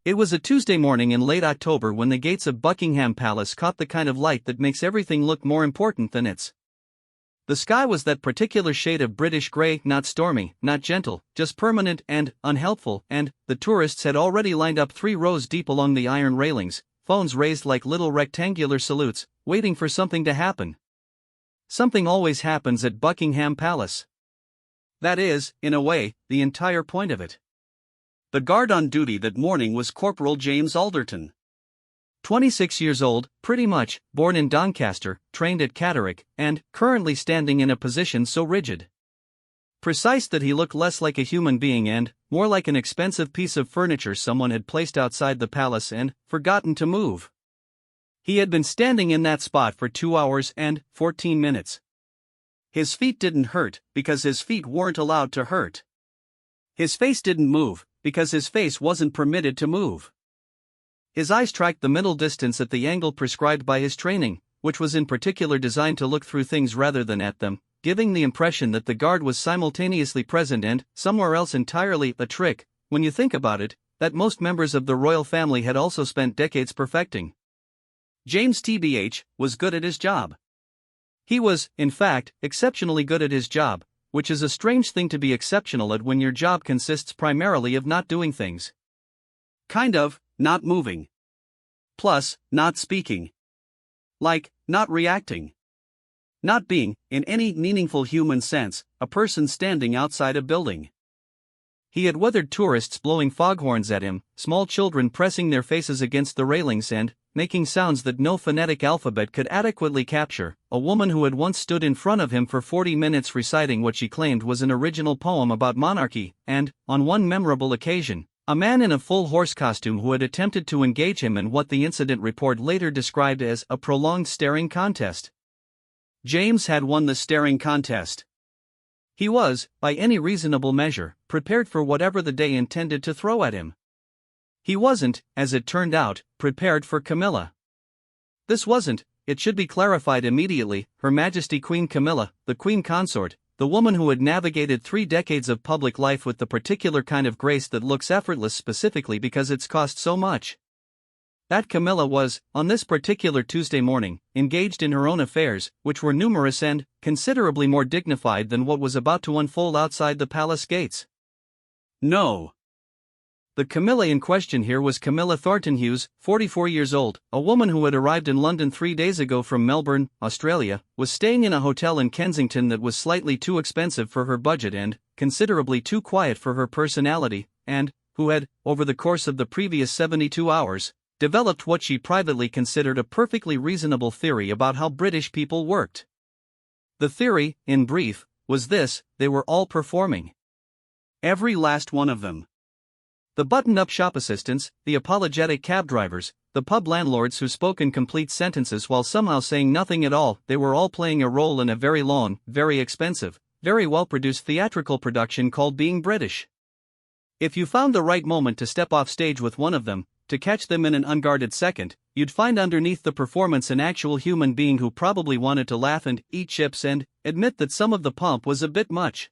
It was a Tuesday morning in late October when the gates of Buckingham Palace caught the kind of light that makes everything look more important than it's. The sky was that particular shade of British grey, not stormy, not gentle, just permanent and unhelpful, and the tourists had already lined up 3 rows deep along the iron railings, phones raised like little rectangular salutes, waiting for something to happen. Something always happens at Buckingham Palace. That is, in a way, the entire point of it. The guard on duty that morning was Corporal James Alderton. 26 years old, pretty much, born in Doncaster, trained at Catterick, and currently standing in a position so rigid, precise that he looked less like a human being and more like an expensive piece of furniture someone had placed outside the palace and forgotten to move. He had been standing in that spot for 2 hours and 14 minutes. His feet didn't hurt because his feet weren't allowed to hurt. His face didn't move because his face wasn't permitted to move. His eyes tracked the middle distance at the angle prescribed by his training, which was in particular designed to look through things rather than at them, giving the impression that the guard was simultaneously present and somewhere else entirely, a trick, when you think about it, that most members of the royal family had also spent decades perfecting. James TBH was good at his job. He was, in fact, exceptionally good at his job, which is a strange thing to be exceptional at when your job consists primarily of not doing things. Kind of, not moving. Plus, not speaking. Like, not reacting. Not being, in any meaningful human sense, a person standing outside a building. He had weathered tourists blowing foghorns at him, small children pressing their faces against the railings and making sounds that no phonetic alphabet could adequately capture, a woman who had once stood in front of him for 40 minutes reciting what she claimed was an original poem about monarchy, and, on one memorable occasion, a man in a full horse costume who had attempted to engage him in what the incident report later described as a prolonged staring contest. James had won the staring contest. He was, by any reasonable measure, prepared for whatever the day intended to throw at him. He wasn't, as it turned out, prepared for Camilla. This wasn't, it should be clarified immediately, Her Majesty Queen Camilla, the Queen Consort, the woman who had navigated 3 decades of public life with the particular kind of grace that looks effortless specifically because it's cost so much. That Camilla was, on this particular Tuesday morning, engaged in her own affairs, which were numerous and considerably more dignified than what was about to unfold outside the palace gates. No. The Camilla in question here was Camilla Thornton Hughes, 44 years old, a woman who had arrived in London 3 days ago from Melbourne, Australia, was staying in a hotel in Kensington that was slightly too expensive for her budget and considerably too quiet for her personality, and who had, over the course of the previous 72 hours, developed what she privately considered a perfectly reasonable theory about how British people worked. The theory, in brief, was this: they were all performing. Every last one of them. The buttoned-up shop assistants, the apologetic cab drivers, the pub landlords who spoke in complete sentences while somehow saying nothing at all, they were all playing a role in a very long, very expensive, very well-produced theatrical production called being British. If you found the right moment to step off stage with one of them, to catch them in an unguarded second, you'd find underneath the performance an actual human being who probably wanted to laugh and eat chips and admit that some of the pomp was a bit much.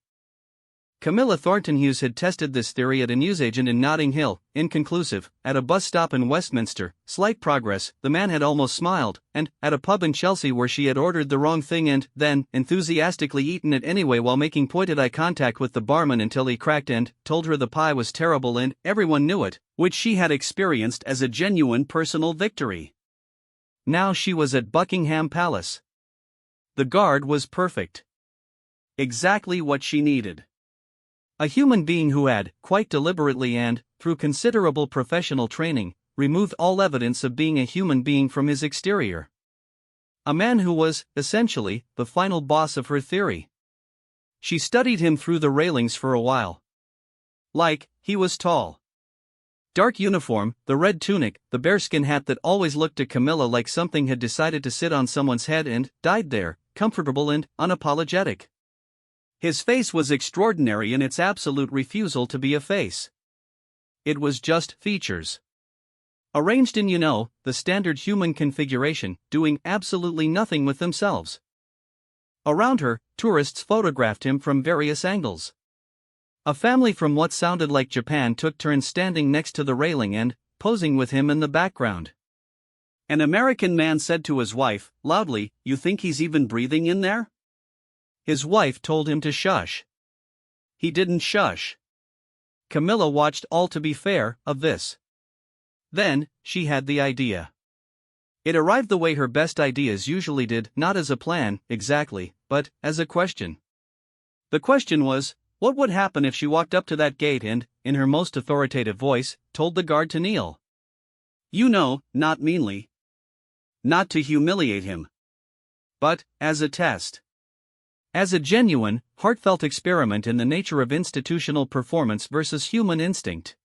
Camilla Thornton Hughes had tested this theory at a newsagent in Notting Hill, inconclusive, at a bus stop in Westminster, slight progress, the man had almost smiled, and at a pub in Chelsea where she had ordered the wrong thing and then enthusiastically eaten it anyway while making pointed eye contact with the barman until he cracked and told her the pie was terrible and everyone knew it, which she had experienced as a genuine personal victory. Now she was at Buckingham Palace. The guard was perfect. Exactly what she needed. A human being who had, quite deliberately and, through considerable professional training, removed all evidence of being a human being from his exterior. A man who was, essentially, the final boss of her theory. She studied him through the railings for a while. Like, he was tall. Dark uniform, the red tunic, the bearskin hat that always looked to Camilla like something had decided to sit on someone's head and died there, comfortable and unapologetic. His face was extraordinary in its absolute refusal to be a face. It was just features. Arranged in, the standard human configuration, doing absolutely nothing with themselves. Around her, tourists photographed him from various angles. A family from what sounded like Japan took turns standing next to the railing and posing with him in the background. An American man said to his wife, loudly, "You think he's even breathing in there?" His wife told him to shush. He didn't shush. Camilla watched all, to be fair, of this. Then, she had the idea. It arrived the way her best ideas usually did, not as a plan, exactly, but as a question. The question was, what would happen if she walked up to that gate and, in her most authoritative voice, told the guard to kneel? You know, not meanly. Not to humiliate him. But, as a test. As a genuine, heartfelt experiment in the nature of institutional performance versus human instinct.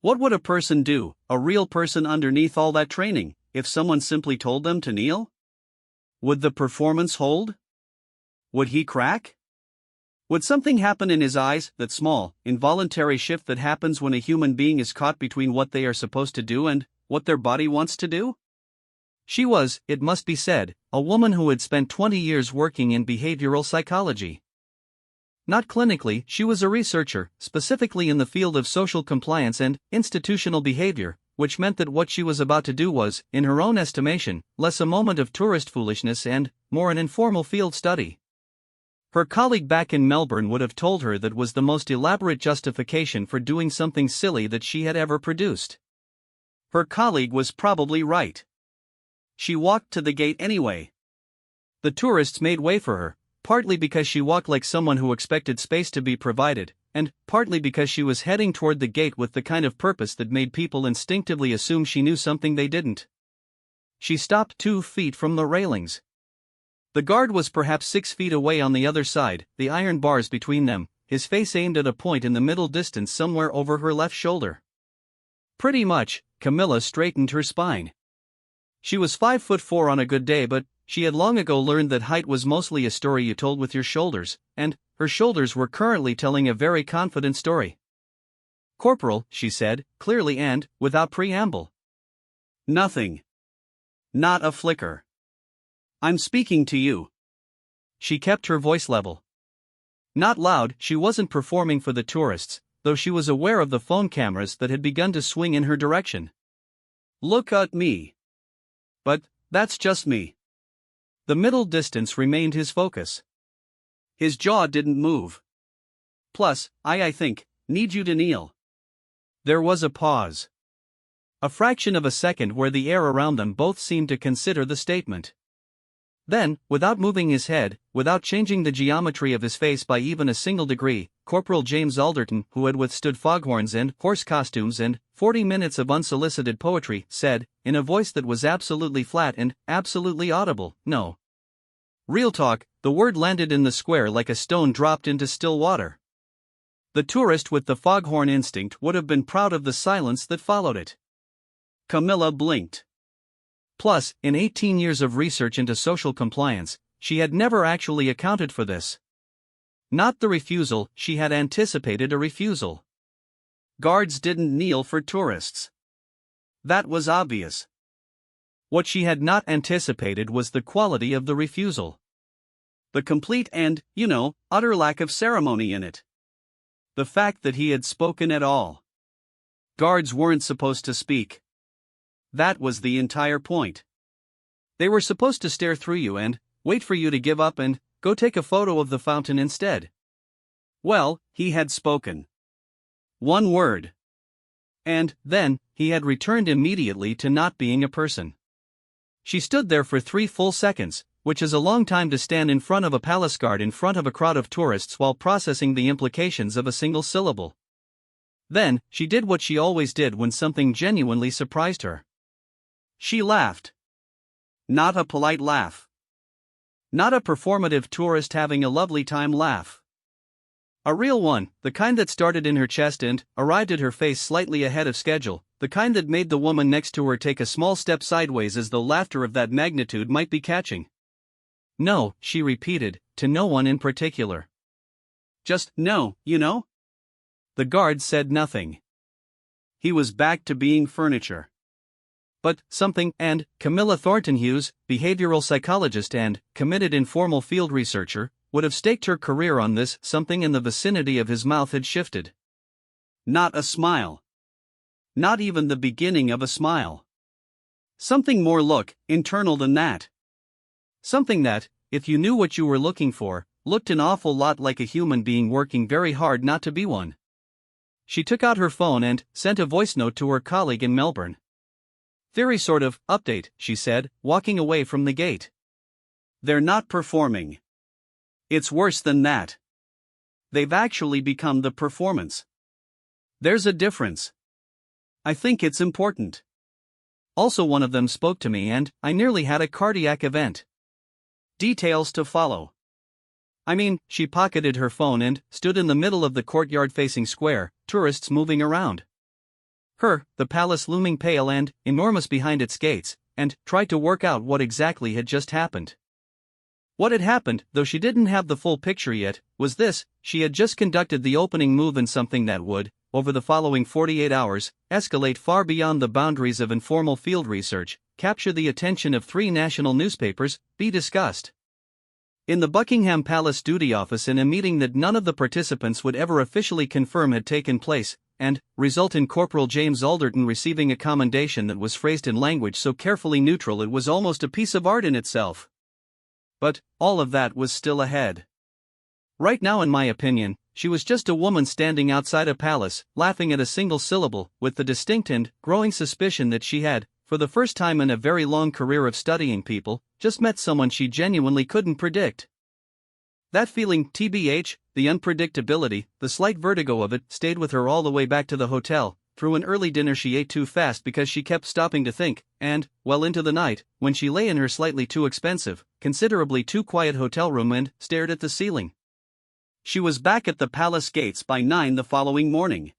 What would a person do, a real person underneath all that training, if someone simply told them to kneel? Would the performance hold? Would he crack? Would something happen in his eyes, that small, involuntary shift that happens when a human being is caught between what they are supposed to do and what their body wants to do? She was, it must be said, a woman who had spent 20 years working in behavioral psychology. Not clinically, she was a researcher, specifically in the field of social compliance and institutional behavior, which meant that what she was about to do was, in her own estimation, less a moment of tourist foolishness and more an informal field study. Her colleague back in Melbourne would have told her that was the most elaborate justification for doing something silly that she had ever produced. Her colleague was probably right. She walked to the gate anyway. The tourists made way for her, partly because she walked like someone who expected space to be provided, and partly because she was heading toward the gate with the kind of purpose that made people instinctively assume she knew something they didn't. She stopped 2 feet from the railings. The guard was perhaps 6 feet away on the other side, the iron bars between them, his face aimed at a point in the middle distance somewhere over her left shoulder. Pretty much, Camilla straightened her spine. She was 5'4" on a good day, but she had long ago learned that height was mostly a story you told with your shoulders, and her shoulders were currently telling a very confident story. "Corporal," she said, clearly and without preamble. "Nothing. Not a flicker. I'm speaking to you." She kept her voice level. Not loud, she wasn't performing for the tourists, though she was aware of the phone cameras that had begun to swing in her direction. "Look at me. But that's just me." The middle distance remained his focus. His jaw didn't move. "Plus, I think, need you to kneel." There was a pause. A fraction of a second where the air around them both seemed to consider the statement. Then, without moving his head, without changing the geometry of his face by even a single degree, Corporal James Alderton, who had withstood foghorns and horse costumes and 40 minutes of unsolicited poetry, said, in a voice that was absolutely flat and absolutely audible, "No." Real talk, the word landed in the square like a stone dropped into still water. The tourist with the foghorn instinct would have been proud of the silence that followed it. Camilla blinked. Plus, in 18 years of research into social compliance, she had never actually accounted for this. Not the refusal, she had anticipated a refusal. Guards didn't kneel for tourists. That was obvious. What she had not anticipated was the quality of the refusal. The complete and, utter lack of ceremony in it. The fact that he had spoken at all. Guards weren't supposed to speak. That was the entire point. They were supposed to stare through you and wait for you to give up and go take a photo of the fountain instead. Well, he had spoken. One word. And, then, he had returned immediately to not being a person. She stood there for 3 full seconds, which is a long time to stand in front of a palace guard in front of a crowd of tourists while processing the implications of a single syllable. Then, she did what she always did when something genuinely surprised her. She laughed. Not a polite laugh. Not a performative tourist having a lovely time laugh. A real one, the kind that started in her chest and arrived at her face slightly ahead of schedule, the kind that made the woman next to her take a small step sideways as though laughter of that magnitude might be catching. "No," she repeated, to no one in particular. "Just, no, The guard said nothing. He was back to being furniture. But, something, and Camilla Thornton Hughes, behavioral psychologist and committed informal field researcher, would have staked her career on this. Something in the vicinity of his mouth had shifted. Not a smile. Not even the beginning of a smile. Something more internal than that. Something that, if you knew what you were looking for, looked an awful lot like a human being working very hard not to be one. She took out her phone and sent a voice note to her colleague in Melbourne. "Very sort of update," she said, walking away from the gate. "They're not performing. It's worse than that. They've actually become the performance. There's a difference. I think it's important." Also, one of them spoke to me and I nearly had a cardiac event. Details to follow. I mean, she pocketed her phone and stood in the middle of the courtyard facing square, tourists moving around. The palace looming pale and enormous behind its gates, and tried to work out what exactly had just happened. What had happened, though she didn't have the full picture yet, was this: she had just conducted the opening move in something that would, over the following 48 hours, escalate far beyond the boundaries of informal field research, capture the attention of 3 national newspapers, be discussed in the Buckingham Palace duty office in a meeting that none of the participants would ever officially confirm had taken place, and result in Corporal James Alderton receiving a commendation that was phrased in language so carefully neutral it was almost a piece of art in itself. But all of that was still ahead. Right now, in my opinion, she was just a woman standing outside a palace, laughing at a single syllable, with the distinct and growing suspicion that she had, for the first time in a very long career of studying people, just met someone she genuinely couldn't predict. That feeling, TBH, the unpredictability, the slight vertigo of it, stayed with her all the way back to the hotel. Through an early dinner she ate too fast because she kept stopping to think, and, well into the night, when she lay in her slightly too expensive, considerably too quiet hotel room and stared at the ceiling. She was back at the palace gates by 9 the following morning.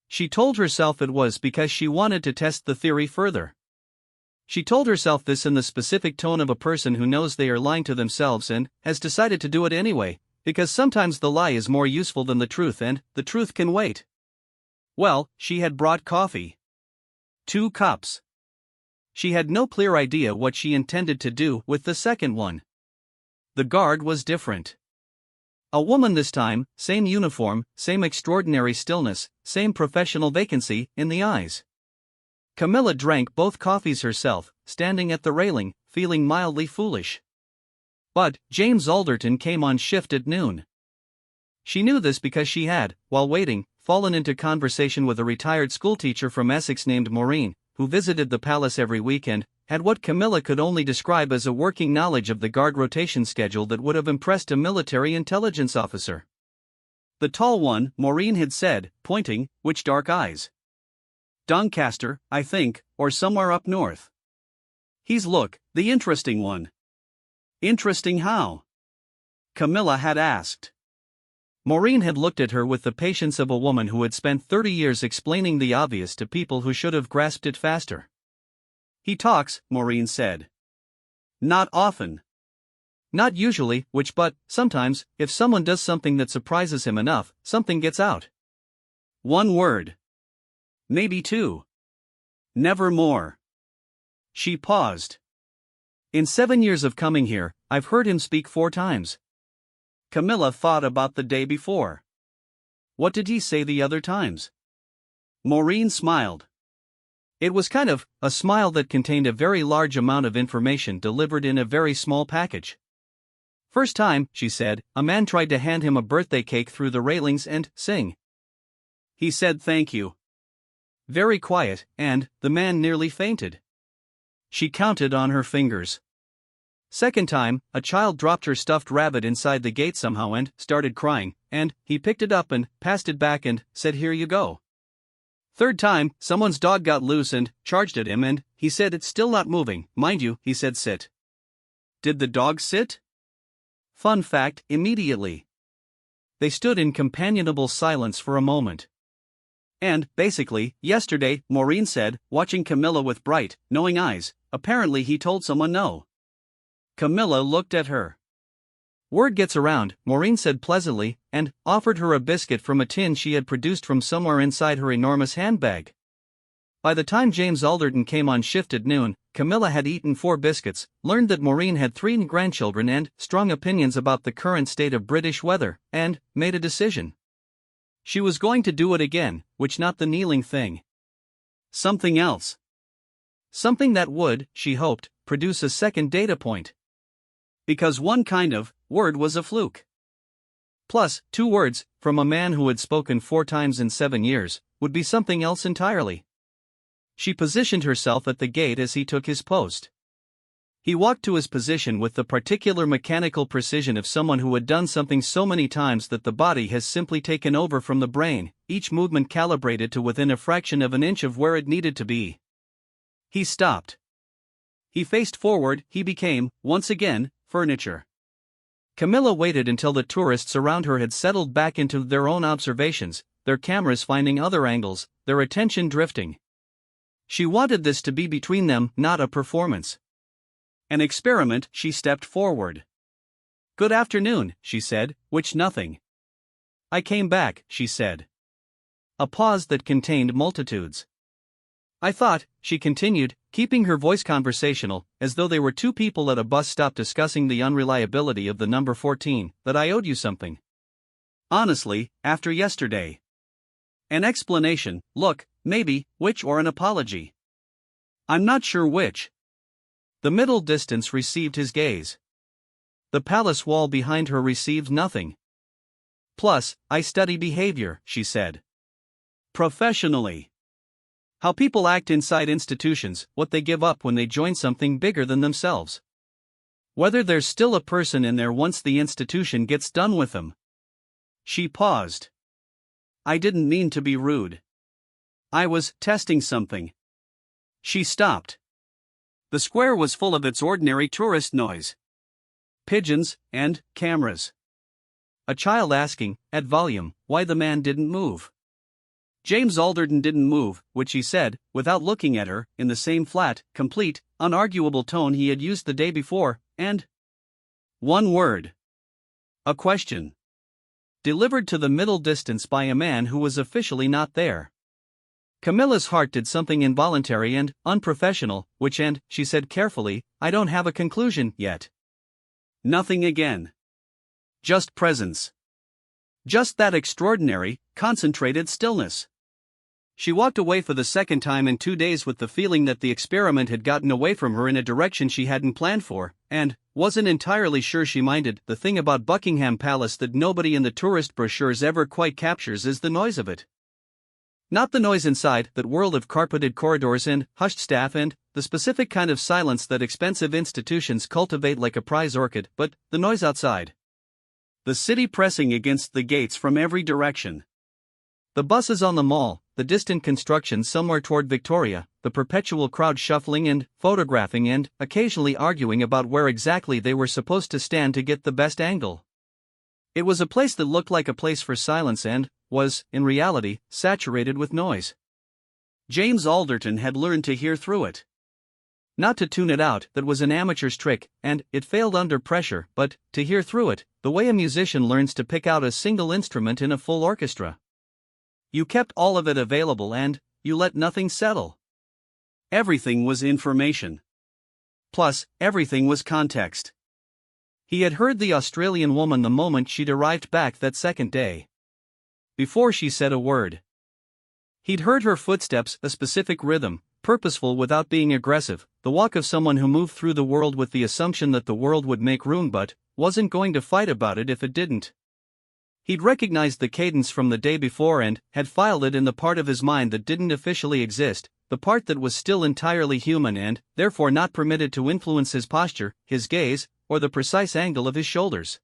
She told herself it was because she wanted to test the theory further. She told herself this in the specific tone of a person who knows they are lying to themselves and has decided to do it anyway, because sometimes the lie is more useful than the truth and the truth can wait. Well, she had brought coffee. 2 cups. She had no clear idea what she intended to do with the second one. The guard was different. A woman this time, same uniform, same extraordinary stillness, same professional vacancy in the eyes. Camilla drank both coffees herself, standing at the railing, feeling mildly foolish. But James Alderton came on shift at noon. She knew this because she had, while waiting, fallen into conversation with a retired schoolteacher from Essex named Maureen, who visited the palace every weekend, had what Camilla could only describe as a working knowledge of the guard rotation schedule that would have impressed a military intelligence officer. The tall one, Maureen had said, pointing, which dark eyes? Doncaster, I think, or somewhere up north. He's the interesting one. Interesting how? Camilla had asked. Maureen had looked at her with the patience of a woman who had spent 30 years explaining the obvious to people who should have grasped it faster. He talks, Maureen said. Not often. Not usually, but sometimes, if someone does something that surprises him enough, something gets out. 1 word. Maybe 2. Never more. She paused. In 7 years of coming here, I've heard him speak 4 times. Camilla thought about the day before. What did he say the other times? Maureen smiled. It was kind of a smile that contained a very large amount of information delivered in a very small package. First time, she said, a man tried to hand him a birthday cake through the railings and sing. He said thank you. Very quiet, and the man nearly fainted. She counted on her fingers. Second time, a child dropped her stuffed rabbit inside the gate somehow and started crying, and he picked it up and passed it back and said here you go. Third time, someone's dog got loose and charged at him and he said it's still not moving, mind you, he said sit. Did the dog sit? Fun fact, immediately. They stood in companionable silence for a moment. And, basically, yesterday, Maureen said, watching Camilla with bright, knowing eyes, apparently he told someone no. Camilla looked at her. Word gets around, Maureen said pleasantly, and offered her a biscuit from a tin she had produced from somewhere inside her enormous handbag. By the time James Alderton came on shift at noon, Camilla had eaten 4 biscuits, learned that Maureen had 3 grandchildren and strong opinions about the current state of British weather, and made a decision. She was going to do it again, which not the kneeling thing. Something else. Something that would, she hoped, produce a second data point. Because one kind of word was a fluke. Plus, 2 words, from a man who had spoken 4 times in 7 years, would be something else entirely. She positioned herself at the gate as he took his post. He walked to his position with the particular mechanical precision of someone who had done something so many times that the body has simply taken over from the brain, each movement calibrated to within a fraction of an inch of where it needed to be. He stopped. He faced forward, he became, once again, furniture. Camilla waited until the tourists around her had settled back into their own observations, their cameras finding other angles, their attention drifting. She wanted this to be between them, not a performance. An experiment. She stepped forward. "Good afternoon," she said, which nothing. "I came back," she said. A pause that contained multitudes. "I thought," she continued, keeping her voice conversational, as though they were 2 people at a bus stop discussing the unreliability of the number 14, "that I owed you something. Honestly, after yesterday. An explanation, look, maybe, which, or an apology. I'm not sure which." The middle distance received his gaze. The palace wall behind her received nothing. "Plus, I study behavior," she said. "Professionally. How people act inside institutions, what they give up when they join something bigger than themselves. Whether there's still a person in there once the institution gets done with them." She paused. "I didn't mean to be rude. I was testing something." She stopped. The square was full of its ordinary tourist noise. Pigeons, and cameras. A child asking, at volume, why the man didn't move. James Alderton didn't move, which he said, without looking at her, in the same flat, complete, unarguable tone he had used the day before, and one word. A question. Delivered to the middle distance by a man who was officially not there. Camilla's heart did something involuntary and unprofessional, which, and, she said carefully, "I don't have a conclusion yet." Nothing again. Just presence. Just that extraordinary, concentrated stillness. She walked away for the second time in 2 days with the feeling that the experiment had gotten away from her in a direction she hadn't planned for, and wasn't entirely sure she minded. The thing about Buckingham Palace that nobody in the tourist brochures ever quite captures is the noise of it. Not the noise inside, that world of carpeted corridors and hushed staff and the specific kind of silence that expensive institutions cultivate like a prize orchid, but the noise outside. The city pressing against the gates from every direction. The buses on the Mall, the distant construction somewhere toward Victoria, the perpetual crowd shuffling and photographing and occasionally arguing about where exactly they were supposed to stand to get the best angle. It was a place that looked like a place for silence and was, in reality, saturated with noise. James Alderton had learned to hear through it. Not to tune it out, that was an amateur's trick, and it failed under pressure, but to hear through it, the way a musician learns to pick out a single instrument in a full orchestra. You kept all of it available and you let nothing settle. Everything was information. Plus, everything was context. He had heard the Australian woman the moment she'd arrived back that second day. Before she said a word. He'd heard her footsteps, a specific rhythm, purposeful without being aggressive, the walk of someone who moved through the world with the assumption that the world would make room but wasn't going to fight about it if it didn't. He'd recognized the cadence from the day before and had filed it in the part of his mind that didn't officially exist, the part that was still entirely human and, therefore, not permitted to influence his posture, his gaze, or the precise angle of his shoulders.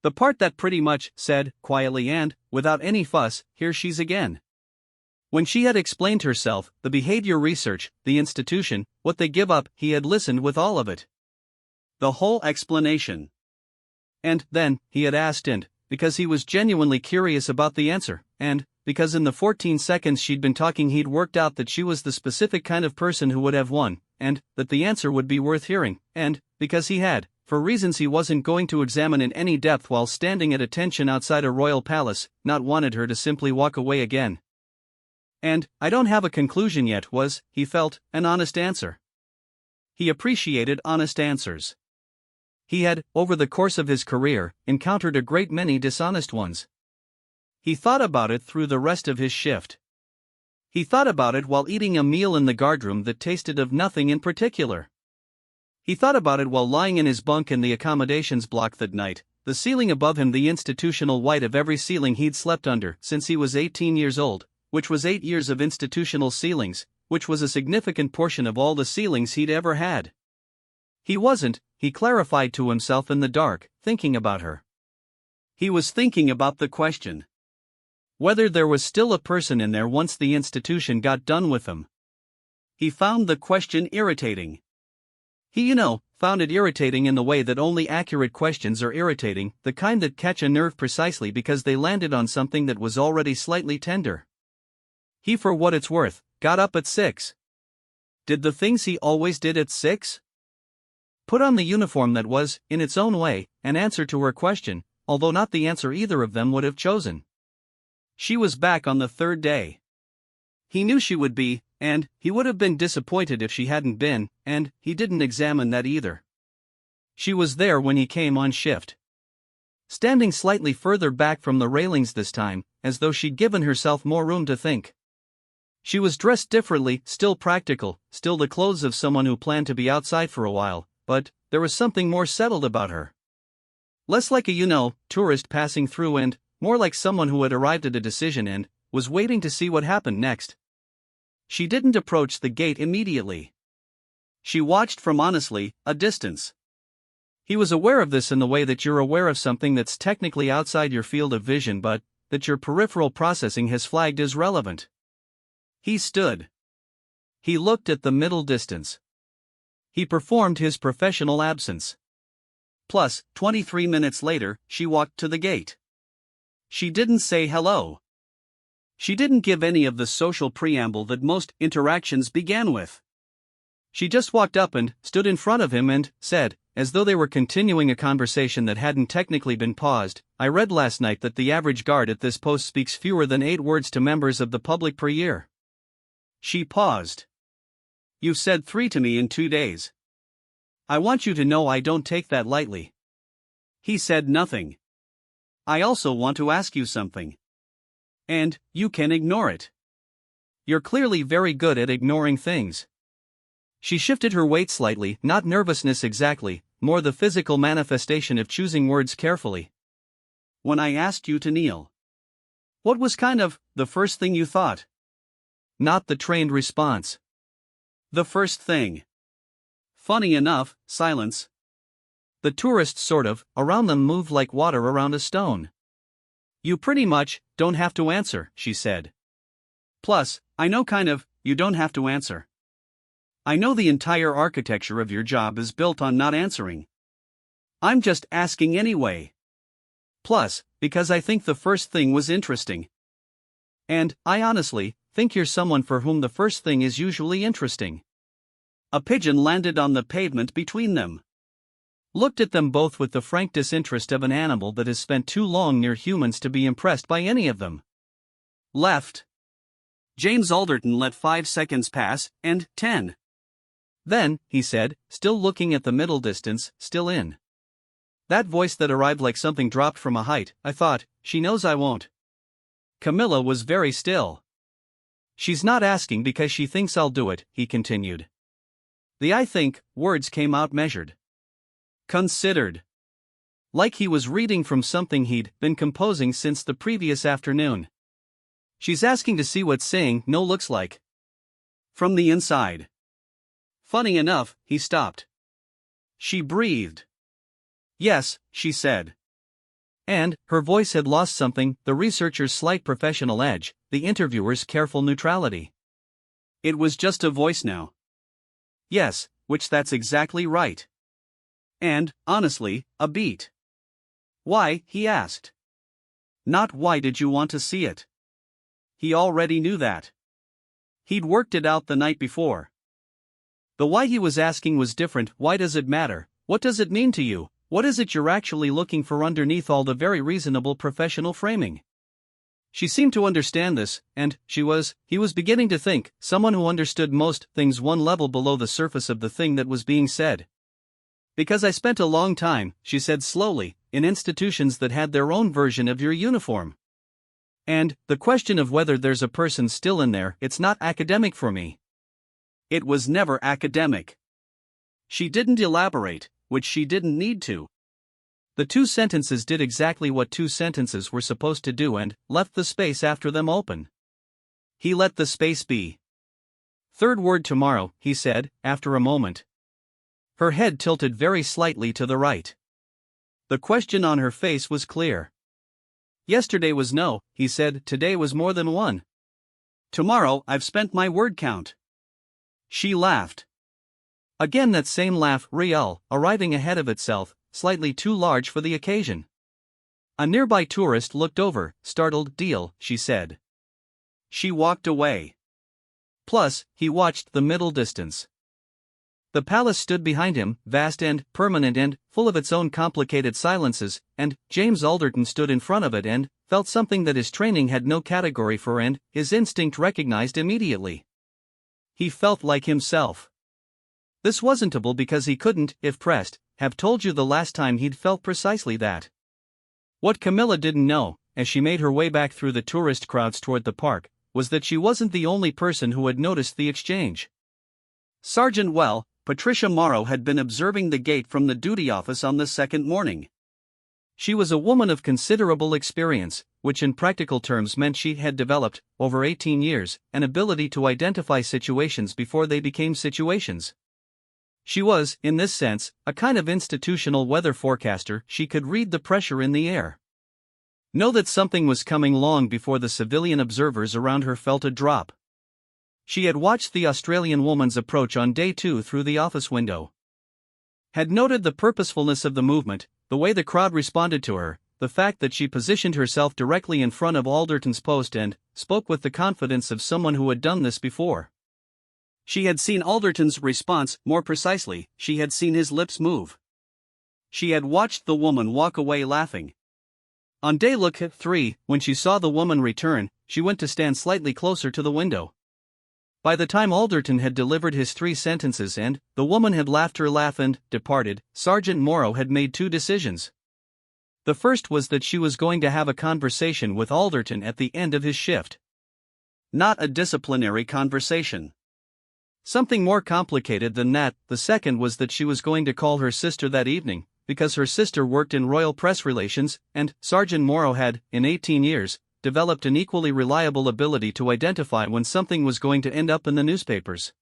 The part that pretty much said, quietly and without any fuss, "Here she's again." When she had explained herself, the behavior research, the institution, what they give up, he had listened with all of it. The whole explanation. And then, he had asked and, because he was genuinely curious about the answer, and because in the 14 seconds she'd been talking he'd worked out that she was the specific kind of person who would have won, and that the answer would be worth hearing, and because he had, for reasons he wasn't going to examine in any depth while standing at attention outside a royal palace, not wanted her to simply walk away again. And, "I don't have a conclusion yet" was, he felt, an honest answer. He appreciated honest answers. He had, over the course of his career, encountered a great many dishonest ones. He thought about it through the rest of his shift. He thought about it while eating a meal in the guardroom that tasted of nothing in particular. He thought about it while lying in his bunk in the accommodations block that night, the ceiling above him the institutional white of every ceiling he'd slept under since he was 18 years old, which was 8 years of institutional ceilings, which was a significant portion of all the ceilings he'd ever had. He wasn't, he clarified to himself in the dark, thinking about her. He was thinking about the question. Whether there was still a person in there once the institution got done with him. He found the question irritating. He, found it irritating in the way that only accurate questions are irritating, the kind that catch a nerve precisely because they landed on something that was already slightly tender. He, for what it's worth, got up at 6. Did the things he always did at 6? Put on the uniform that was, in its own way, an answer to her question, although not the answer either of them would have chosen. She was back on the third day. He knew she would be, and he would have been disappointed if she hadn't been, and he didn't examine that either. She was there when he came on shift. Standing slightly further back from the railings this time, as though she'd given herself more room to think. She was dressed differently, still practical, still the clothes of someone who planned to be outside for a while, but there was something more settled about her. Less like a, tourist passing through and, more like someone who had arrived at a decision and was waiting to see what happened next. She didn't approach the gate immediately. She watched from honestly, a distance. He was aware of this in the way that you're aware of something that's technically outside your field of vision but that your peripheral processing has flagged as relevant. He stood. He looked at the middle distance. He performed his professional absence. Plus, 23 minutes later, she walked to the gate. She didn't say hello. She didn't give any of the social preamble that most interactions began with. She just walked up and stood in front of him and said, as though they were continuing a conversation that hadn't technically been paused, "I read last night that the average guard at this post speaks fewer than 8 words to members of the public per year." She paused. "You've said 3 to me in 2 days. I want you to know I don't take that lightly." He said nothing. "I also want to ask you something. And you can ignore it. You're clearly very good at ignoring things." She shifted her weight slightly, not nervousness exactly, more the physical manifestation of choosing words carefully. "When I asked you to kneel, what was kind of the first thing you thought?" Not the trained response. The first thing. Funny enough, silence. The tourists sort of, around them moved like water around a stone. "You pretty much don't have to answer," she said. "Plus, I know you don't have to answer. I know the entire architecture of your job is built on not answering. I'm just asking anyway. Plus, because I think the first thing was interesting. And, I honestly think you're someone for whom the first thing is usually interesting." A pigeon landed on the pavement between them. Looked at them both with the frank disinterest of an animal that has spent too long near humans to be impressed by any of them. Left. James Alderton let 5 seconds pass, and 10. "Then," he said, still looking at the middle distance, still in. That voice that arrived like something dropped from a height, "I thought, she knows I won't." Camilla was very still. "She's not asking because she thinks I'll do it," he continued. The "I think" words came out measured. Considered. Like he was reading from something he'd been composing since the previous afternoon. "She's asking to see what saying no looks like. From the inside." Funny enough, he stopped. She breathed. "Yes," she said. And her voice had lost something, the researcher's slight professional edge, the interviewer's careful neutrality. It was just a voice now. "Yes, which that's exactly right. And, honestly, a beat." "Why?" he asked. Not why did you want to see it. He already knew that. He'd worked it out the night before. The why he was asking was different. Why does it matter? What does it mean to you? What is it you're actually looking for underneath all the very reasonable professional framing? She seemed to understand this, and he was beginning to think, someone who understood most things one level below the surface of the thing that was being said. "Because I spent a long time," she said slowly, "in institutions that had their own version of your uniform. And, the question of whether there's a person still in there, it's not academic for me. It was never academic. She didn't elaborate, which she didn't need to. The two sentences did exactly what two sentences were supposed to do and left the space after them open. He let the space be. Third word tomorrow, he said, after a moment. Her head tilted very slightly to the right. The question on her face was clear. Yesterday was no, he said, today was more than one. Tomorrow I've spent my word count. She laughed. Again that same laugh, real, arriving ahead of itself, slightly too large for the occasion. A nearby tourist looked over, startled. Deal, she said. She walked away. Plus, he watched the middle distance. The palace stood behind him, vast and permanent and full of its own complicated silences, and James Alderton stood in front of it and felt something that his training had no category for and his instinct recognized immediately. He felt like himself. This wasn't able because he couldn't, if pressed, have told you the last time he'd felt precisely that. What Camilla didn't know, as she made her way back through the tourist crowds toward the park, was that she wasn't the only person who had noticed the exchange. Sergeant Patricia Morrow had been observing the gate from the duty office on the second morning. She was a woman of considerable experience, which in practical terms meant she had developed, over 18 years, an ability to identify situations before they became situations. She was, in this sense, a kind of institutional weather forecaster. She could read the pressure in the air. Know that something was coming long before the civilian observers around her felt a drop. She had watched the Australian woman's approach on day 2 through the office window. Had noted the purposefulness of the movement, the way the crowd responded to her, the fact that she positioned herself directly in front of Alderton's post and spoke with the confidence of someone who had done this before. She had seen Alderton's response, more precisely, she had seen his lips move. She had watched the woman walk away laughing. On day look 3, when she saw the woman return, she went to stand slightly closer to the window. By the time Alderton had delivered his 3 sentences and the woman had laughed her laugh and departed, Sergeant Morrow had made 2 decisions. The first was that she was going to have a conversation with Alderton at the end of his shift. Not a disciplinary conversation. Something more complicated than that. The second was that she was going to call her sister that evening, because her sister worked in royal press relations, and Sergeant Morrow had, in 18 years, developed an equally reliable ability to identify when something was going to end up in the newspapers.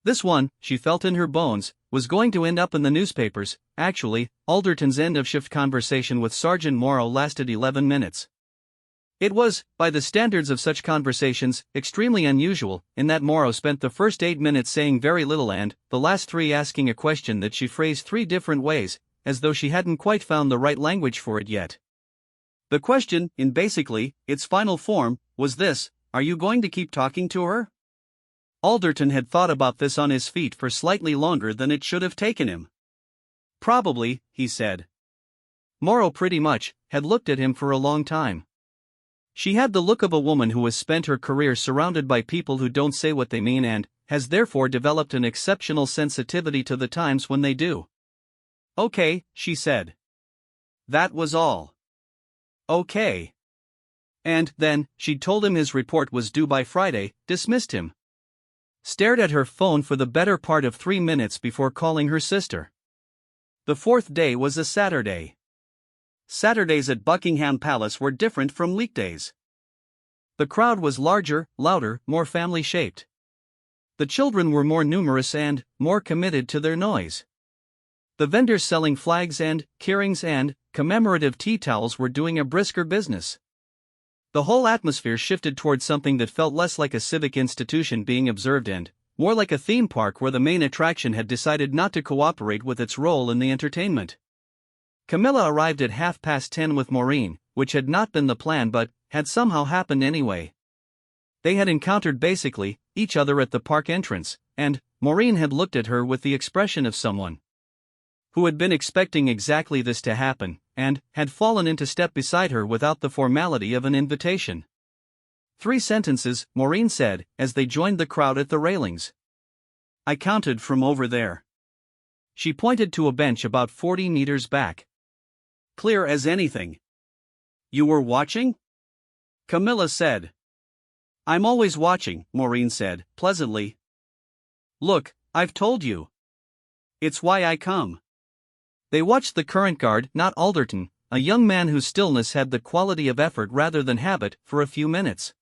This one, she felt in her bones, was going to end up in the newspapers. Actually, Alderton's end-of-shift conversation with Sergeant Morrow lasted 11 minutes. It was, by the standards of such conversations, extremely unusual, in that Morrow spent the first 8 minutes saying very little and the last 3 asking a question that she phrased 3 different ways, as though she hadn't quite found the right language for it yet. The question, in basically its final form, was this: are you going to keep talking to her? Alderton had thought about this on his feet for slightly longer than it should have taken him. Probably, he said. Morrow pretty much had looked at him for a long time. She had the look of a woman who has spent her career surrounded by people who don't say what they mean and has therefore developed an exceptional sensitivity to the times when they do. Okay, she said. That was all. Okay. And then, she'd told him his report was due by Friday, dismissed him. Stared at her phone for the better part of 3 minutes before calling her sister. The 4th day was a Saturday. Saturdays at Buckingham Palace were different from weekdays. The crowd was larger, louder, more family-shaped. The children were more numerous and more committed to their noise. The vendors selling flags and keyrings and commemorative tea towels were doing a brisker business. The whole atmosphere shifted toward something that felt less like a civic institution being observed and more like a theme park where the main attraction had decided not to cooperate with its role in the entertainment. Camilla arrived at 10:30 with Maureen, which had not been the plan but had somehow happened anyway. They had encountered basically each other at the park entrance, and Maureen had looked at her with the expression of someone who had been expecting exactly this to happen, and had fallen into step beside her without the formality of an invitation. 3 sentences, Maureen said, as they joined the crowd at the railings. I counted from over there. She pointed to a bench about 40 meters back. Clear as anything. You were watching? Camilla said. I'm always watching, Maureen said, pleasantly. Look, I've told you. It's why I come. They watched the current guard, not Alderton, a young man whose stillness had the quality of effort rather than habit, for a few minutes.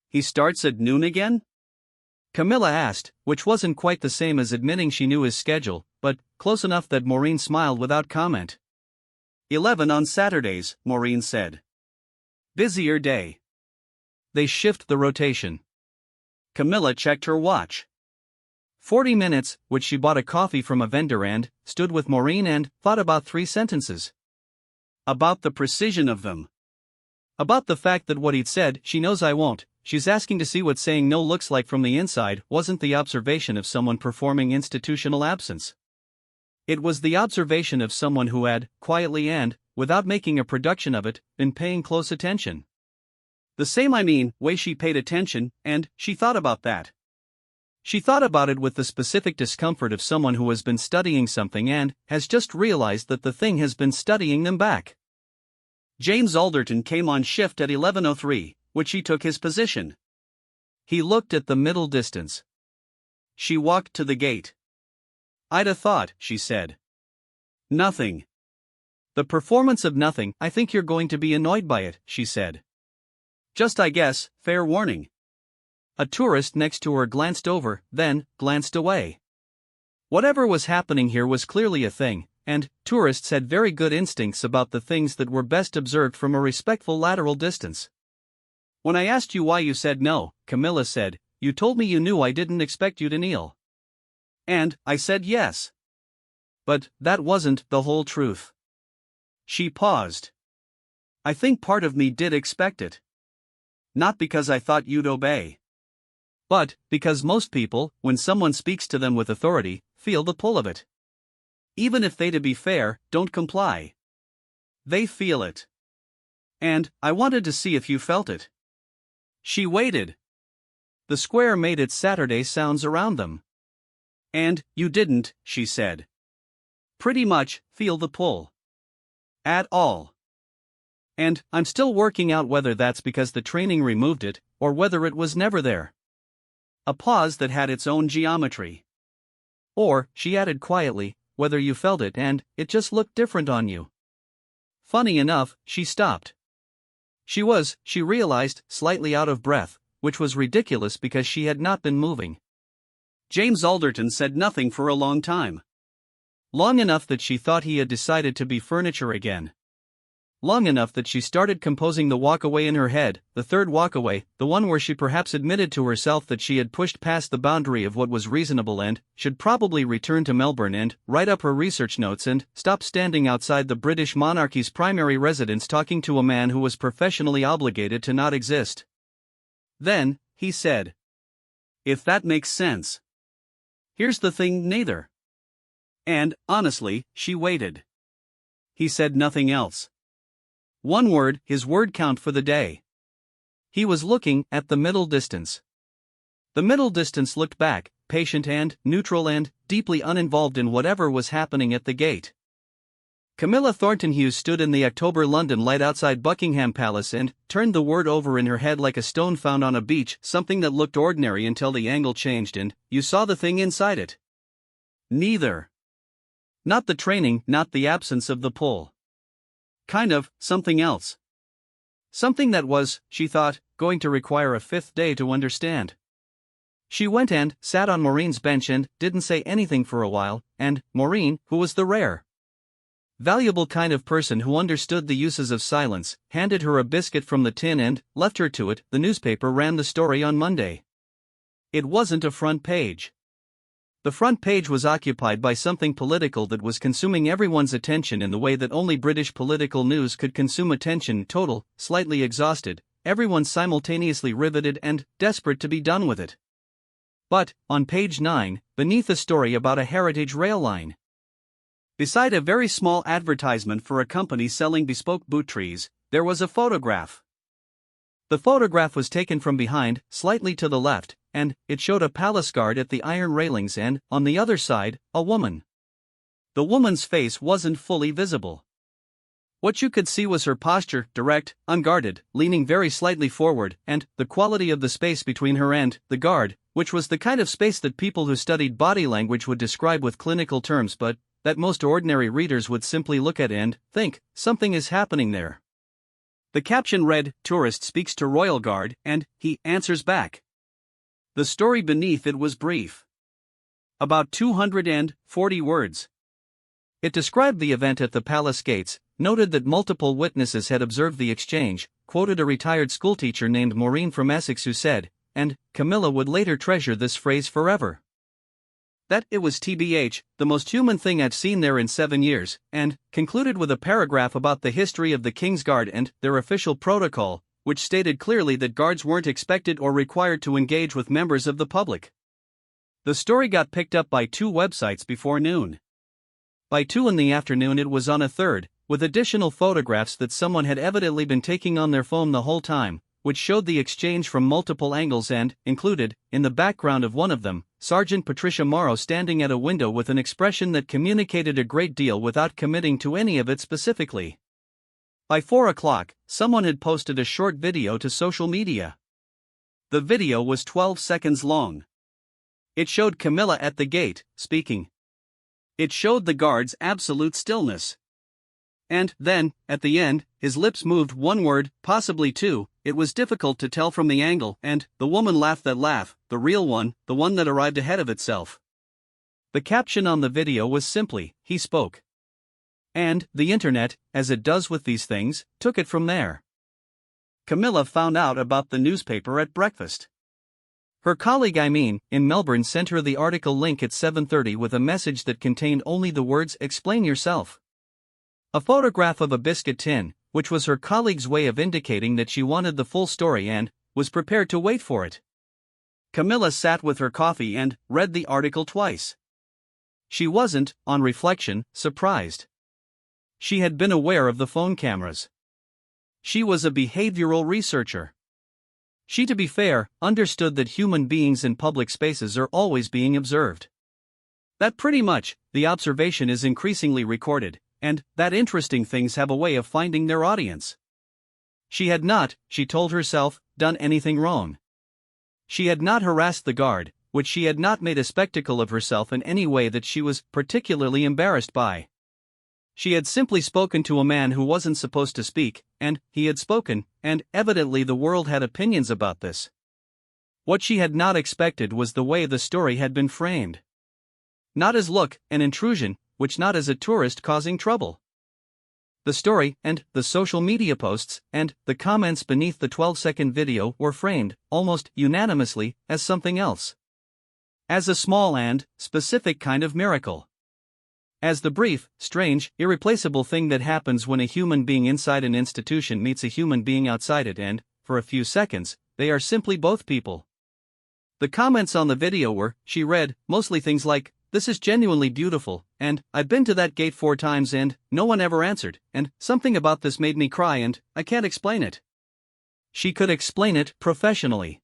He starts at noon again? Camilla asked, which wasn't quite the same as admitting she knew his schedule, but close enough that Maureen smiled without comment. 11 on Saturdays, Maureen said. Busier day. They shift the rotation. Camilla checked her watch. 40 minutes, which she bought a coffee from a vendor and stood with Maureen and thought about 3 sentences. About the precision of them. About the fact that what he'd said, she knows I won't, she's asking to see what saying no looks like from the inside, wasn't the observation of someone performing institutional absence. It was the observation of someone who had, quietly and, without making a production of it, been paying close attention. The same way she paid attention, and she thought about that. She thought about it with the specific discomfort of someone who has been studying something and has just realized that the thing has been studying them back. James Alderton came on shift at 11:03, which she took his position. He looked at the middle distance. She walked to the gate. I'd a thought, she said. Nothing. The performance of nothing, I think you're going to be annoyed by it, she said. Just I guess, fair warning. A tourist next to her glanced over, then glanced away. Whatever was happening here was clearly a thing, and tourists had very good instincts about the things that were best observed from a respectful lateral distance. When I asked you why you said no, Camilla said, you told me you knew I didn't expect you to kneel. And I said yes. But that wasn't the whole truth. She paused. I think part of me did expect it. Not because I thought you'd obey. But because most people, when someone speaks to them with authority, feel the pull of it. Even if they, to be fair, don't comply. They feel it. And I wanted to see if you felt it. She waited. The square made its Saturday sounds around them. And you didn't, she said. Pretty much feel the pull. At all. And I'm still working out whether that's because the training removed it, or whether it was never there. A pause that had its own geometry. Or, she added quietly, whether you felt it and it just looked different on you. Funny enough, she stopped. She realized, slightly out of breath, which was ridiculous because she had not been moving. James Alderton said nothing for a long time. Long enough that she thought he had decided to be furniture again. Long enough that she started composing the walkaway in her head, the third walkaway, the one where she perhaps admitted to herself that she had pushed past the boundary of what was reasonable and should probably return to Melbourne and write up her research notes and stop standing outside the British monarchy's primary residence talking to a man who was professionally obligated to not exist. Then, he said. If that makes sense. Here's the thing, neither. And, honestly, she waited. He said nothing else. One word, his word count for the day. He was looking at the middle distance. The middle distance looked back, patient and neutral and deeply uninvolved in whatever was happening at the gate. Camilla Thornton-Hughes stood in the October London light outside Buckingham Palace and turned the word over in her head like a stone found on a beach, something that looked ordinary until the angle changed and you saw the thing inside it. Neither. Not the training, not the absence of the pull. Kind of, something else. Something that was, she thought, going to require a 5th day to understand. She went and sat on Maureen's bench and didn't say anything for a while, and Maureen, who was the rare, valuable kind of person who understood the uses of silence, handed her a biscuit from the tin and left her to it. The newspaper ran the story on Monday. It wasn't a front page. The front page was occupied by something political that was consuming everyone's attention in the way that only British political news could consume attention. Total, slightly exhausted, everyone simultaneously riveted and desperate to be done with it. But, on page 9, beneath a story about a heritage rail line, beside a very small advertisement for a company selling bespoke boot trees, there was a photograph. The photograph was taken from behind, slightly to the left, and it showed a palace guard at the iron railings and, on the other side, a woman. The woman's face wasn't fully visible. What you could see was her posture, direct, unguarded, leaning very slightly forward, and the quality of the space between her and the guard, which was the kind of space that people who studied body language would describe with clinical terms, but that most ordinary readers would simply look at and think, something is happening there. The caption read, "Tourist speaks to Royal Guard, and he answers back." The story beneath it was brief. About 240 words. It described the event at the palace gates, noted that multiple witnesses had observed the exchange, quoted a retired schoolteacher named Maureen from Essex who said, and Camilla would later treasure this phrase forever, that it was TBH, the most human thing I've seen there in 7 years, and concluded with a paragraph about the history of the King's Guard and their official protocol, which stated clearly that guards weren't expected or required to engage with members of the public. The story got picked up by 2 websites before noon. By 2 in the afternoon it was on a third, with additional photographs that someone had evidently been taking on their phone the whole time, which showed the exchange from multiple angles and included, in the background of one of them, Sergeant Patricia Morrow standing at a window with an expression that communicated a great deal without committing to any of it specifically. By 4 o'clock, someone had posted a short video to social media. The video was 12 seconds long. It showed Camilla at the gate, speaking. It showed the guard's absolute stillness. And then, at the end, his lips moved one word, possibly two. It was difficult to tell from the angle, and the woman laughed that laugh, the real one, the one that arrived ahead of itself. The caption on the video was simply, "He spoke." And the internet, as it does with these things, took it from there. Camilla found out about the newspaper at breakfast. Her colleague in Melbourne sent her the article link at 7:30 with a message that contained only the words, "Explain yourself." A photograph of a biscuit tin, which was her colleague's way of indicating that she wanted the full story and was prepared to wait for it. Camilla sat with her coffee and read the article twice. She wasn't, on reflection, surprised. She had been aware of the phone cameras. She was a behavioral researcher. She, to be fair, understood that human beings in public spaces are always being observed. That pretty much, the observation is increasingly recorded, and that interesting things have a way of finding their audience. She had not, she told herself, done anything wrong. She had not harassed the guard, which she had not made a spectacle of herself in any way that she was particularly embarrassed by. She had simply spoken to a man who wasn't supposed to speak, and he had spoken, and evidently the world had opinions about this. What she had not expected was the way the story had been framed. Not as look, an intrusion, which not as a tourist causing trouble. The story, and the social media posts, and the comments beneath the 12-second video were framed, almost unanimously, as something else. As a small and specific kind of miracle. As the brief, strange, irreplaceable thing that happens when a human being inside an institution meets a human being outside it and, for a few seconds, they are simply both people. The comments on the video were, she read, mostly things like, "This is genuinely beautiful," and "I've been to that gate 4 times and no one ever answered," and "Something about this made me cry and I can't explain it." She could explain it professionally.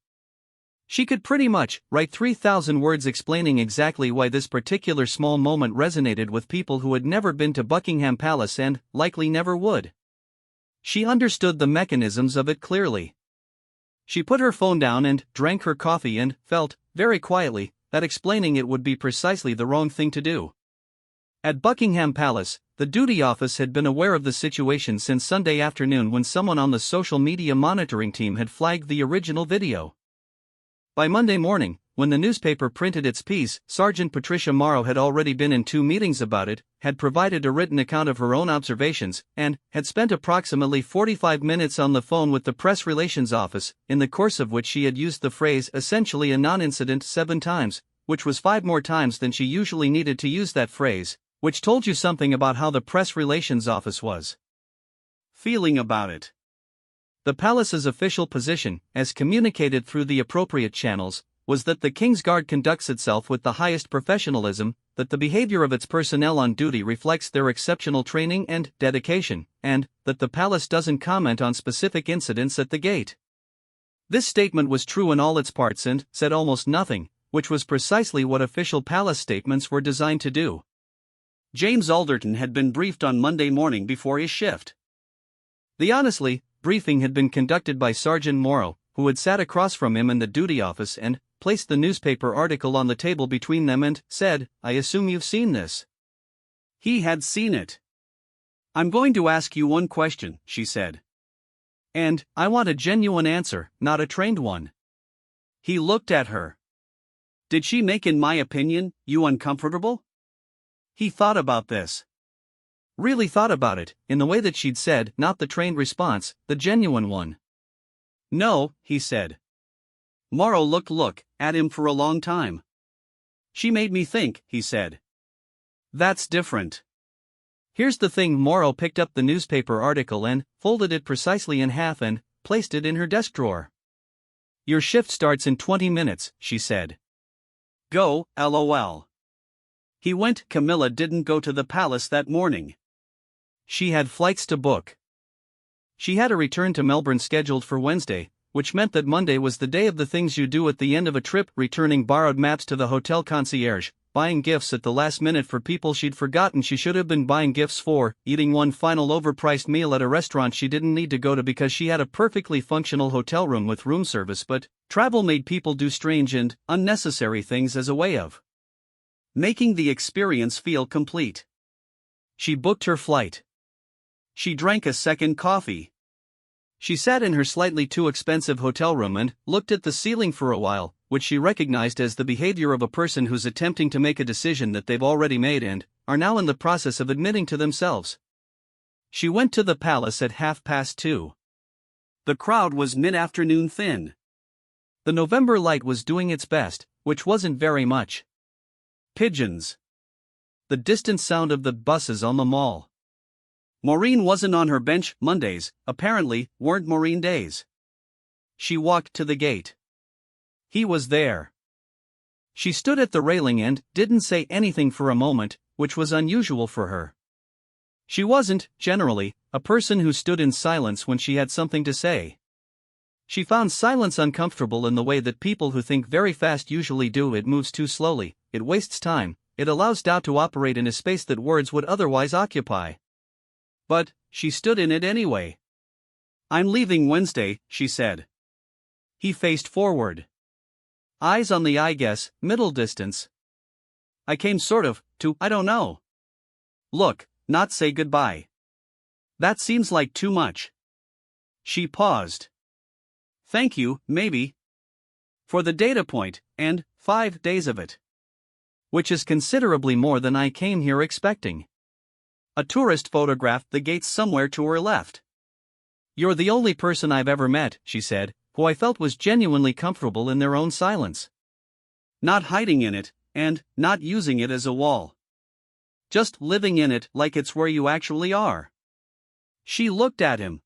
She could pretty much write 3,000 words explaining exactly why this particular small moment resonated with people who had never been to Buckingham Palace and likely never would. She understood the mechanisms of it clearly. She put her phone down and drank her coffee and felt, very quietly, that explaining it would be precisely the wrong thing to do. At Buckingham Palace, the duty office had been aware of the situation since Sunday afternoon when someone on the social media monitoring team had flagged the original video. By Monday morning, when the newspaper printed its piece, Sergeant Patricia Morrow had already been in 2 meetings about it, had provided a written account of her own observations, and had spent approximately 45 minutes on the phone with the press relations office, in the course of which she had used the phrase essentially a non-incident 7 times, which was 5 more times than she usually needed to use that phrase, which told you something about how the press relations office was feeling about it. The palace's official position, as communicated through the appropriate channels, was that the King's Guard conducts itself with the highest professionalism, that the behavior of its personnel on duty reflects their exceptional training and dedication, and that the palace doesn't comment on specific incidents at the gate. This statement was true in all its parts and said almost nothing, which was precisely what official palace statements were designed to do. James Alderton had been briefed on Monday morning before his shift. The honestly briefing had been conducted by Sergeant Morrow, who had sat across from him in the duty office and placed the newspaper article on the table between them and said, "I assume you've seen this." He had seen it. "I'm going to ask you one question," she said. "And I want a genuine answer, not a trained one." He looked at her. "Did she make, in my opinion, you uncomfortable?" He thought about this. Really thought about it, in the way that she'd said, not the trained response, the genuine one. "No," he said. Morrow looked at him for a long time. "She made me think," he said. "That's different." Here's the thing. Morrow picked up the newspaper article and folded it precisely in half and placed it in her desk drawer. "Your shift starts in 20 minutes, she said. "Go, LOL." He went. Camilla didn't go to the palace that morning. She had flights to book. She had a return to Melbourne scheduled for Wednesday, which meant that Monday was the day of the things you do at the end of a trip: returning borrowed maps to the hotel concierge, buying gifts at the last minute for people she'd forgotten she should have been buying gifts for, eating one final overpriced meal at a restaurant she didn't need to go to because she had a perfectly functional hotel room with room service. But travel made people do strange and unnecessary things as a way of making the experience feel complete. She booked her flight. She drank a second coffee. She sat in her slightly too expensive hotel room and looked at the ceiling for a while, which she recognized as the behavior of a person who's attempting to make a decision that they've already made and are now in the process of admitting to themselves. She went to the palace at 2:30. The crowd was mid-afternoon thin. The November light was doing its best, which wasn't very much. Pigeons. The distant sound of the buses on the mall. Maureen wasn't on her bench. Mondays, apparently, weren't Maureen days. She walked to the gate. He was there. She stood at the railing and didn't say anything for a moment, which was unusual for her. She wasn't, generally, a person who stood in silence when she had something to say. She found silence uncomfortable in the way that people who think very fast usually do. It moves too slowly, it wastes time, it allows doubt to operate in a space that words would otherwise occupy. But she stood in it anyway. "I'm leaving Wednesday," she said. He faced forward. Eyes on the, I guess, middle distance. "I came I don't know. Look, not say goodbye. That seems like too much." She paused. "Thank you, maybe. For the data point, and 5 days of it. Which is considerably more than I came here expecting." A tourist photographed the gates somewhere to her left. "You're the only person I've ever met," she said, "who I felt was genuinely comfortable in their own silence. Not hiding in it, and not using it as a wall. Just living in it like it's where you actually are." She looked at him.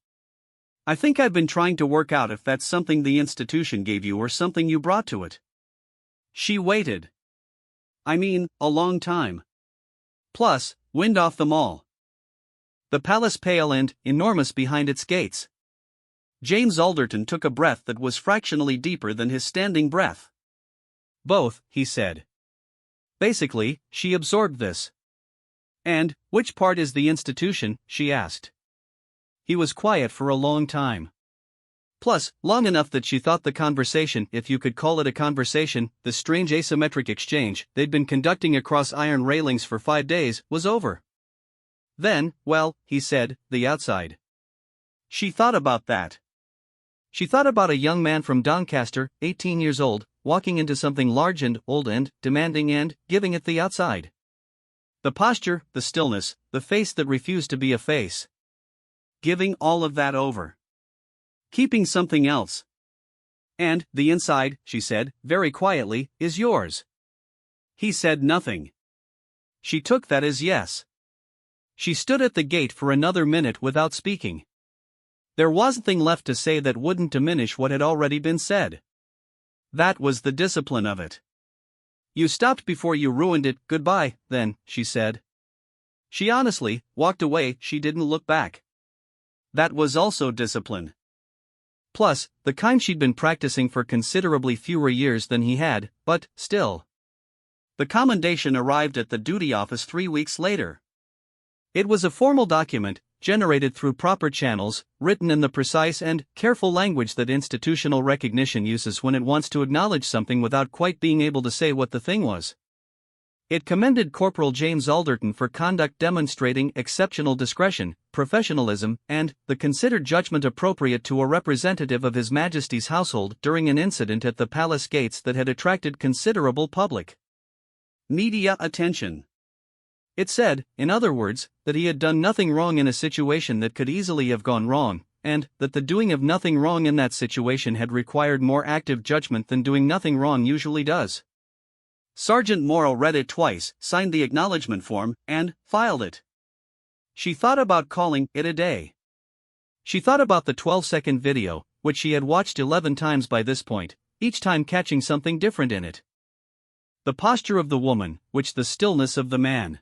"I think I've been trying to work out if that's something the institution gave you or something you brought to it." She waited. "I mean, a long time. Plus, wind off the mall. The palace pale and enormous behind its gates." James Alderton took a breath that was fractionally deeper than his standing breath. "Both," he said. Basically, she absorbed this. "And which part is the institution?" she asked. He was quiet for a long time. Plus, long enough that she thought the conversation, if you could call it a conversation, the strange asymmetric exchange they'd been conducting across iron railings for 5 days, was over. Then, "Well," he said, "the outside." She thought about that. She thought about a young man from Doncaster, 18 years old, walking into something large and old and demanding and giving it the outside. The posture, the stillness, the face that refused to be a face. Giving all of that over. Keeping something else. "And the inside," she said, very quietly, "is yours." He said nothing. She took that as yes. She stood at the gate for another minute without speaking. There was nothing left to say that wouldn't diminish what had already been said. That was the discipline of it. "You stopped before you ruined it. Goodbye, then," she said. She honestly walked away. She didn't look back. That was also discipline. Plus, the kind she'd been practicing for considerably fewer years than he had, but still. The commendation arrived at the duty office 3 weeks later. It was a formal document, generated through proper channels, written in the precise and careful language that institutional recognition uses when it wants to acknowledge something without quite being able to say what the thing was. It commended Corporal James Alderton for conduct demonstrating exceptional discretion, professionalism, and the considered judgment appropriate to a representative of His Majesty's household during an incident at the palace gates that had attracted considerable public media attention. It said, in other words, that he had done nothing wrong in a situation that could easily have gone wrong, and that the doing of nothing wrong in that situation had required more active judgment than doing nothing wrong usually does. Sergeant Morrow read it twice, signed the acknowledgement form, and filed it. She thought about calling it a day. She thought about the 12-second video, which she had watched 11 times by this point, each time catching something different in it. The posture of the woman, which the stillness of the man.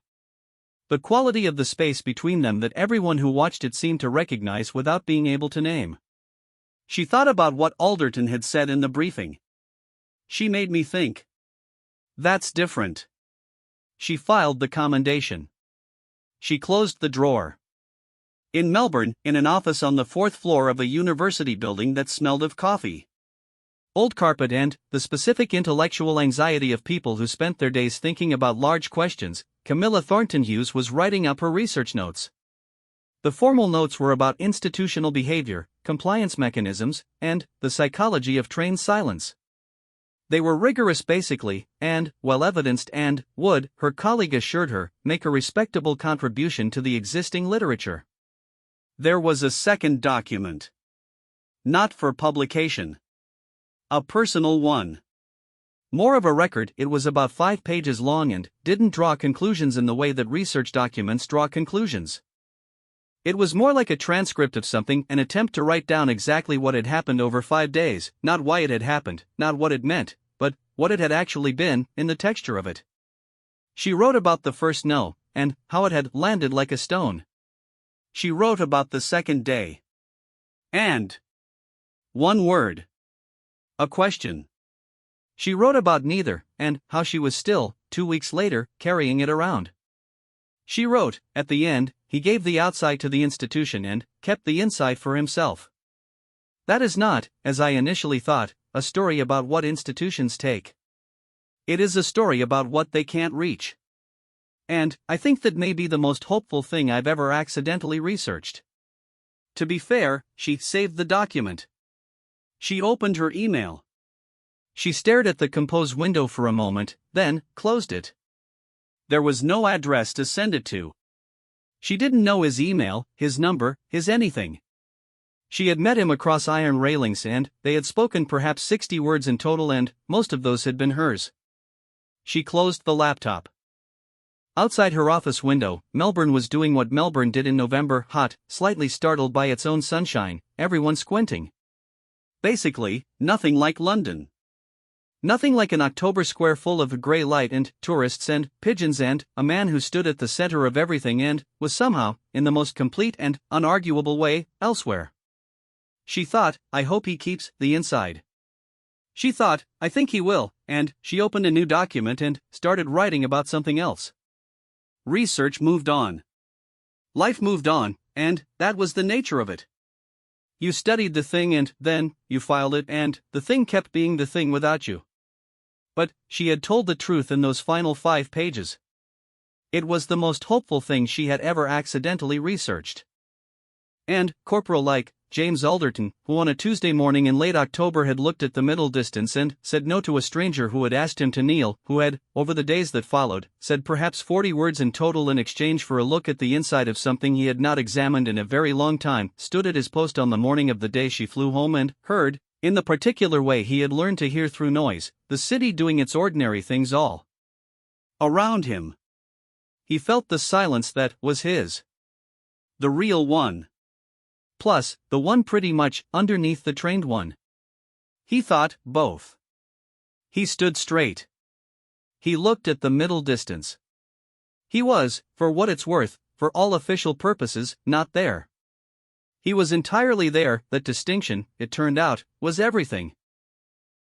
The quality of the space between them that everyone who watched it seemed to recognize without being able to name. She thought about what Alderton had said in the briefing. She made me think. That's different. She filed the commendation. She closed the drawer. In Melbourne, in an office on the 4th floor of a university building that smelled of coffee, old carpet, and the specific intellectual anxiety of people who spent their days thinking about large questions, Camilla Thornton Hughes was writing up her research notes. The formal notes were about institutional behavior, compliance mechanisms, and the psychology of trained silence. They were rigorous basically, and well evidenced, and would, her colleague assured her, make a respectable contribution to the existing literature. There was a second document. Not for publication. A personal one. More of a record. It was about 5 pages long and didn't draw conclusions in the way that research documents draw conclusions. It was more like a transcript of something, an attempt to write down exactly what had happened over 5 days, not why it had happened, not what it meant, but what it had actually been, in the texture of it. She wrote about the first no, and how it had landed like a stone. She wrote about the second day. And one word. A question. She wrote about neither, and how she was still, 2 weeks later, carrying it around. She wrote, at the end, he gave the outside to the institution and kept the inside for himself. That is not, as I initially thought, a story about what institutions take. It is a story about what they can't reach. And I think that may be the most hopeful thing I've ever accidentally researched. To be fair, she saved the document. She opened her email. She stared at the compose window for a moment, then closed it. There was no address to send it to. She didn't know his email, his number, his anything. She had met him across iron railings and they had spoken perhaps 60 words in total, and most of those had been hers. She closed the laptop. Outside her office window, Melbourne was doing what Melbourne did in November, hot, slightly startled by its own sunshine, everyone squinting. Basically, nothing like London. Nothing like an October square full of grey light and tourists and pigeons and a man who stood at the centre of everything and was somehow, in the most complete and unarguable way, elsewhere. She thought, I hope he keeps the inside. She thought, I think he will, and she opened a new document and started writing about something else. Research moved on. Life moved on, and that was the nature of it. You studied the thing and then you filed it, and the thing kept being the thing without you. But she had told the truth in those final 5 pages. It was the most hopeful thing she had ever accidentally researched. And, corporal-like, James Alderton, who on a Tuesday morning in late October had looked at the middle distance and said no to a stranger who had asked him to kneel, who had, over the days that followed, said perhaps 40 words in total in exchange for a look at the inside of something he had not examined in a very long time, stood at his post on the morning of the day she flew home and heard, in the particular way he had learned to hear through noise, the city doing its ordinary things all around him. He felt the silence that was his. The real one. Plus, the one pretty much underneath the trained one. He thought, both. He stood straight. He looked at the middle distance. He was, for what it's worth, for all official purposes, not there. He was entirely there. That distinction, it turned out, was everything.